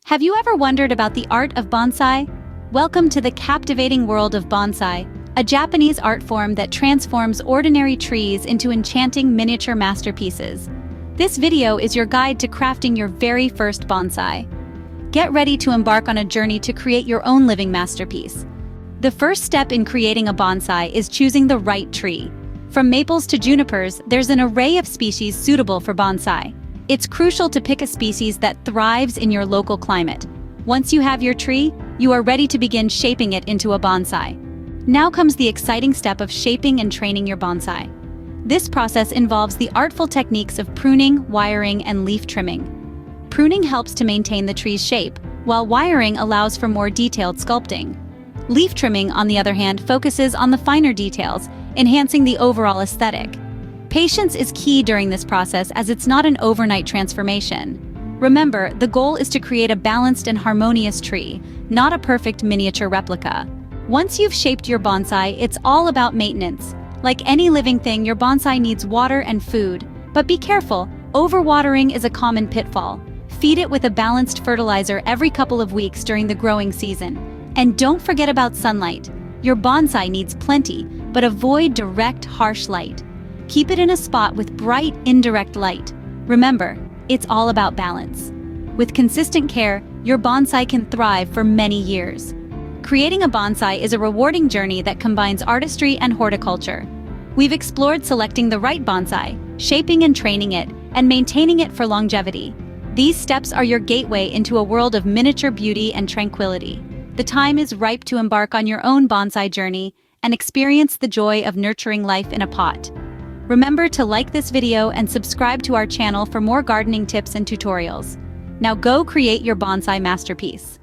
Have you ever wondered about the art of bonsai? Welcome to the captivating world of bonsai, a Japanese art form that transforms ordinary trees into enchanting miniature masterpieces. This video is your guide to crafting your very first bonsai. Get ready to embark on a journey to create your own living masterpiece. The first step in creating a bonsai is choosing the right tree. From maples to junipers, there's an array of species suitable for bonsai. It's crucial to pick a species that thrives in your local climate. Once you have your tree, you are ready to begin shaping it into a bonsai. Now comes the exciting step of shaping and training your bonsai. This process involves the artful techniques of pruning, wiring, and leaf trimming. Pruning helps to maintain the tree's shape, while wiring allows for more detailed sculpting. Leaf trimming, on the other hand, focuses on the finer details, enhancing the overall aesthetic. Patience is key during this process as it's not an overnight transformation. Remember, the goal is to create a balanced and harmonious tree, not a perfect miniature replica. Once you've shaped your bonsai, it's all about maintenance. Like any living thing, your bonsai needs water and food. But be careful, overwatering is a common pitfall. Feed it with a balanced fertilizer every couple of weeks during the growing season. And don't forget about sunlight. Your bonsai needs plenty, but avoid direct, harsh light. Keep it in a spot with bright, indirect light. Remember, it's all about balance. With consistent care, your bonsai can thrive for many years. Creating a bonsai is a rewarding journey that combines artistry and horticulture. We've explored selecting the right bonsai, shaping and training it, and maintaining it for longevity. These steps are your gateway into a world of miniature beauty and tranquility. The time is ripe to embark on your own bonsai journey and experience the joy of nurturing life in a pot. Remember to like this video and subscribe to our channel for more gardening tips and tutorials. Now go create your bonsai masterpiece.